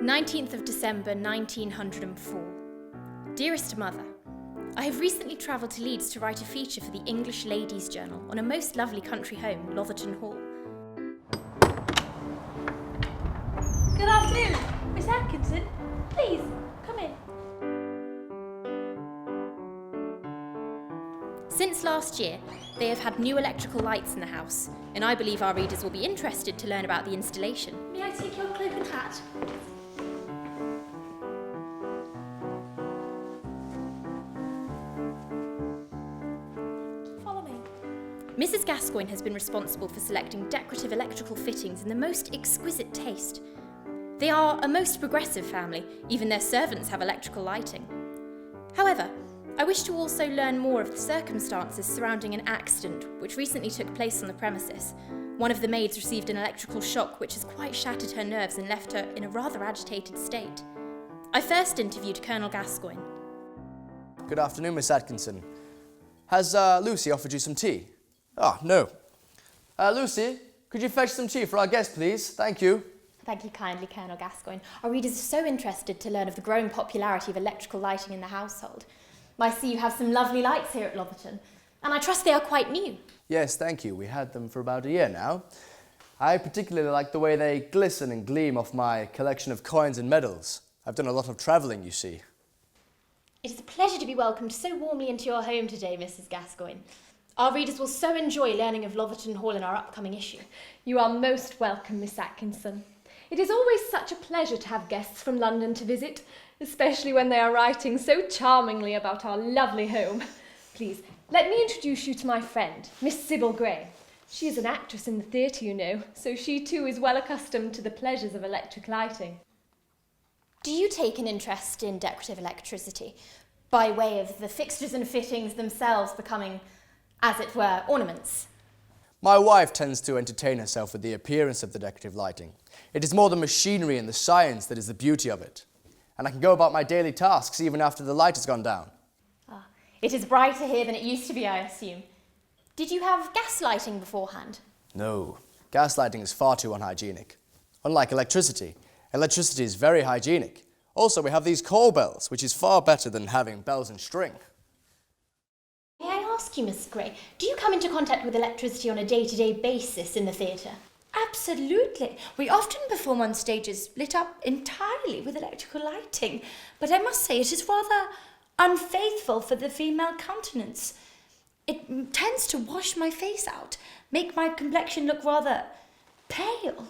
19th of December 1904. Dearest Mother, I have recently travelled to Leeds to write a feature for the English Ladies' Journal on a most lovely country home, Lotherton Hall. Good afternoon, Miss Atkinson. Please, come in. Since last year, they have had new electrical lights in the house, and I believe our readers will be interested to learn about the installation. May I take your cloak and hat? Follow me. Mrs. Gascoigne has been responsible for selecting decorative electrical fittings in the most exquisite taste. They are a most progressive family, even their servants have electrical lighting. However, I wish to also learn more of the circumstances surrounding an accident which recently took place on the premises. One of the maids received an electrical shock which has quite shattered her nerves and left her in a rather agitated state. I first interviewed Colonel Gascoigne. Good afternoon, Miss Atkinson. Has Lucy offered you some tea? Ah, no. Lucy, could you fetch some tea for our guest, please? Thank you. Thank you kindly, Colonel Gascoigne. Our readers are so interested to learn of the growing popularity of electrical lighting in the household. I see you have some lovely lights here at Lotherton, and I trust they are quite new. Yes, thank you. We had them for about a year now. I particularly like the way they glisten and gleam off my collection of coins and medals. I've done a lot of travelling, you see. It is a pleasure to be welcomed so warmly into your home today, Mrs. Gascoigne. Our readers will so enjoy learning of Lotherton Hall in our upcoming issue. You are most welcome, Miss Atkinson. It is always such a pleasure to have guests from London to visit, especially when they are writing so charmingly about our lovely home. Please, let me introduce you to my friend, Miss Sybil Gray. She is an actress in the theatre, you know, so she too is well accustomed to the pleasures of electric lighting. Do you take an interest in decorative electricity, by way of the fixtures and fittings themselves becoming, as it were, ornaments? My wife tends to entertain herself with the appearance of the decorative lighting. It is more the machinery and the science that is the beauty of it. And I can go about my daily tasks even after the light has gone down. Ah, it is brighter here than it used to be, I assume. Did you have gas lighting beforehand? No, gas lighting is far too unhygienic. Unlike electricity, electricity is very hygienic. Also, we have these coal bells, which is far better than having bells and string. May I ask you, Miss Gray, do you come into contact with electricity on a day-to-day basis in the theatre? Absolutely. We often perform on stages lit up entirely with electrical lighting, but I must say it is rather unfaithful for the female countenance. It tends to wash my face out, make my complexion look rather pale.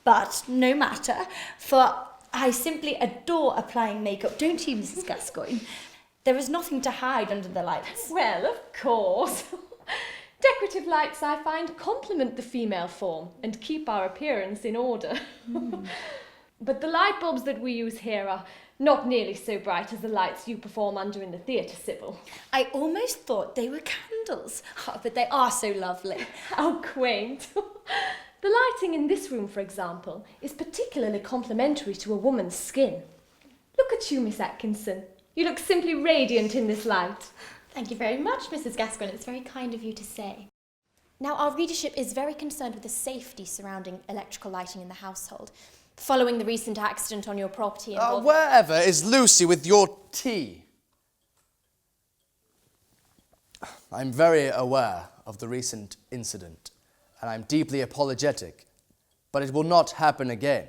But no matter, for I simply adore applying makeup, don't you, Mrs. Gascoigne? There is nothing to hide under the lights. Well, of course. Decorative lights, I find, complement the female form and keep our appearance in order. But the light bulbs that we use here are not nearly so bright as the lights you perform under in the theatre, Sybil. I almost thought they were candles, but they are so lovely. How quaint. The lighting in this room, for example, is particularly complementary to a woman's skin. Look at you, Miss Atkinson. You look simply radiant in this light. Thank you very much, Mrs. Gascoigne. It's very kind of you to say. Now, our readership is very concerned with the safety surrounding electrical lighting in the household, following the recent accident on your property involving... Wherever is Lucy with your tea? I'm very aware of the recent incident, and I'm deeply apologetic, but it will not happen again.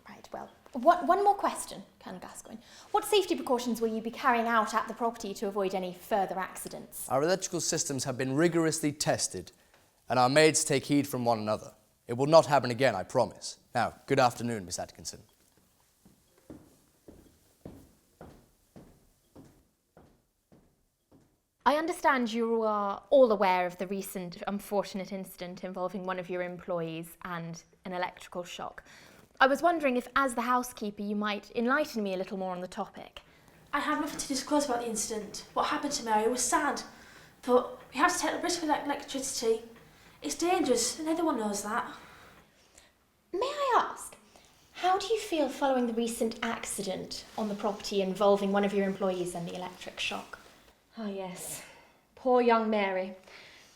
Right, well, one more question, Colonel Gascoigne. What safety precautions will you be carrying out at the property to avoid any further accidents? Our electrical systems have been rigorously tested, and our maids take heed from one another. It will not happen again, I promise. Now, good afternoon, Miss Atkinson. I understand you are all aware of the recent unfortunate incident involving one of your employees and an electrical shock. I was wondering if, as the housekeeper, you might enlighten me a little more on the topic. I have nothing to disclose about the incident. What happened to Mary was sad, but we have to take the risk of electricity. It's dangerous, and everyone knows that. May I ask, how do you feel following the recent accident on the property involving one of your employees and the electric shock? Ah, yes. Poor young Mary.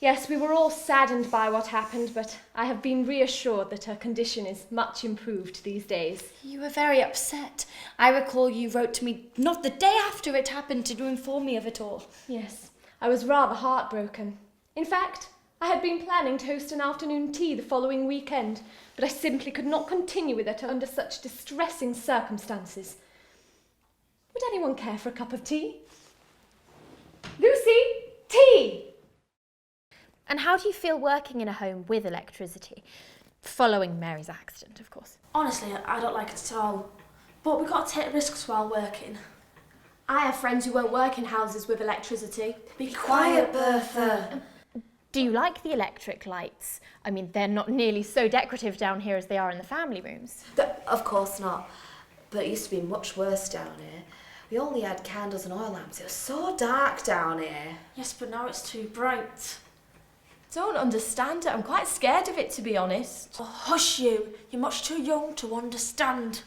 Yes, we were all saddened by what happened, but I have been reassured that her condition is much improved these days. You were very upset. I recall you wrote to me not the day after it happened to inform me of it all. Yes, I was rather heartbroken. In fact, I had been planning to host an afternoon tea the following weekend, but I simply could not continue with it under such distressing circumstances. Would anyone care for a cup of tea? Lucy, tea! And how do you feel working in a home with electricity? Following Mary's accident, of course. Honestly, I don't like it at all. But we've got to take risks while working. I have friends who won't work in houses with electricity. Be quiet, Bertha. Do you like the electric lights? I mean, they're not nearly so decorative down here as they are in the family rooms. Of course not. But it used to be much worse down here. We only had candles and oil lamps. It was so dark down here. Yes, but now it's too bright. Don't understand it. I'm quite scared of it, to be honest. Oh, hush you. You're much too young to understand.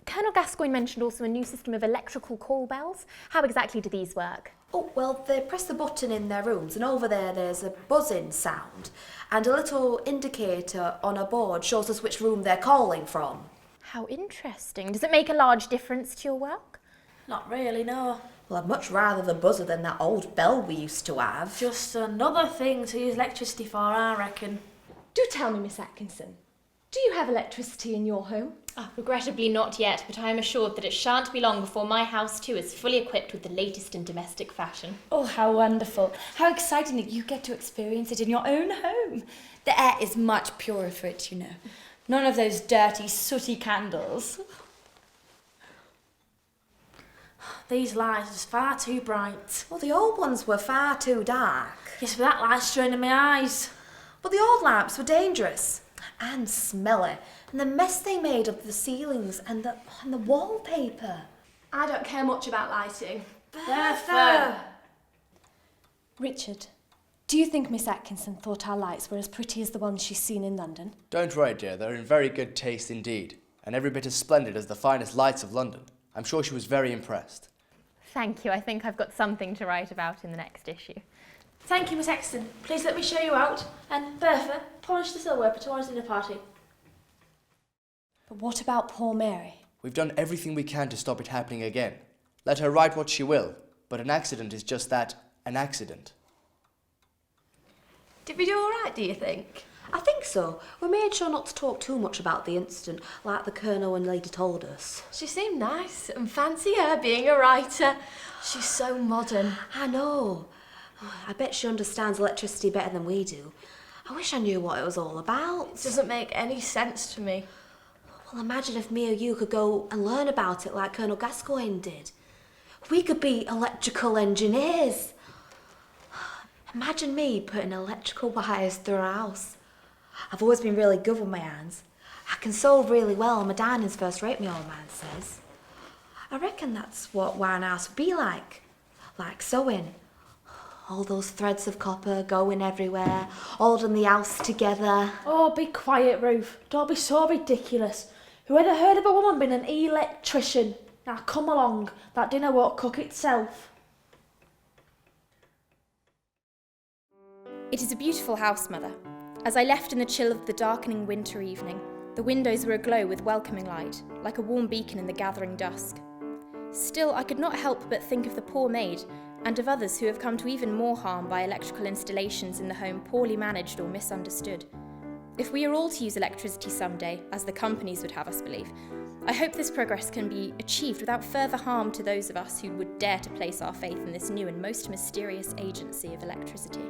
Colonel Gascoigne mentioned also a new system of electrical call bells. How exactly do these work? Oh, well, they press the button in their rooms, and over there's a buzzing sound, and a little indicator on a board shows us which room they're calling from. How interesting. Does it make a large difference to your work? Not really, no. Well, I'd much rather the buzzer than that old bell we used to have. Just another thing to use electricity for, I reckon. Do tell me, Miss Atkinson, do you have electricity in your home? Regrettably not yet, but I am assured that it shan't be long before my house too is fully equipped with the latest in domestic fashion. Oh, how wonderful. How exciting that you get to experience it in your own home. The air is much purer for it, you know. None of those dirty, sooty candles. These lights are just far too bright. Well, the old ones were far too dark. Yes, but that light's straining my eyes. But the old lamps were dangerous and smelly, and the mess they made of the ceilings and the wallpaper. I don't care much about lighting. Bertha! Richard, do you think Miss Atkinson thought our lights were as pretty as the ones she's seen in London? Don't worry, dear, they're in very good taste indeed, and every bit as splendid as the finest lights of London. I'm sure she was very impressed. Thank you. I think I've got something to write about in the next issue. Thank you, Miss Exton. Please let me show you out. And Bertha, polish the silverware for tomorrow's dinner party. But what about poor Mary? We've done everything we can to stop it happening again. Let her write what she will, but an accident is just that, an accident. Did we do all right, do you think? I think so. We made sure not to talk too much about the incident, like the Colonel and Lady told us. She seemed nice, and fancy her being a writer. She's so modern. I know. I bet she understands electricity better than we do. I wish I knew what it was all about. It doesn't make any sense to me. Well, imagine if me or you could go and learn about it like Colonel Gascoigne did. We could be electrical engineers. Imagine me putting electrical wires through a house. I've always been really good with my hands. I can sew really well, and my dining's first rate, my old man says. I reckon that's what wiring a house would be like sewing. All those threads of copper going everywhere, holding the house together. Oh, be quiet, Ruth. Don't be so ridiculous. Who ever heard of a woman being an electrician? Now come along. That dinner won't cook itself. It is a beautiful house, Mother. As I left in the chill of the darkening winter evening, the windows were aglow with welcoming light, like a warm beacon in the gathering dusk. Still, I could not help but think of the poor maid, and of others who have come to even more harm by electrical installations in the home poorly managed or misunderstood. If we are all to use electricity someday, as the companies would have us believe, I hope this progress can be achieved without further harm to those of us who would dare to place our faith in this new and most mysterious agency of electricity.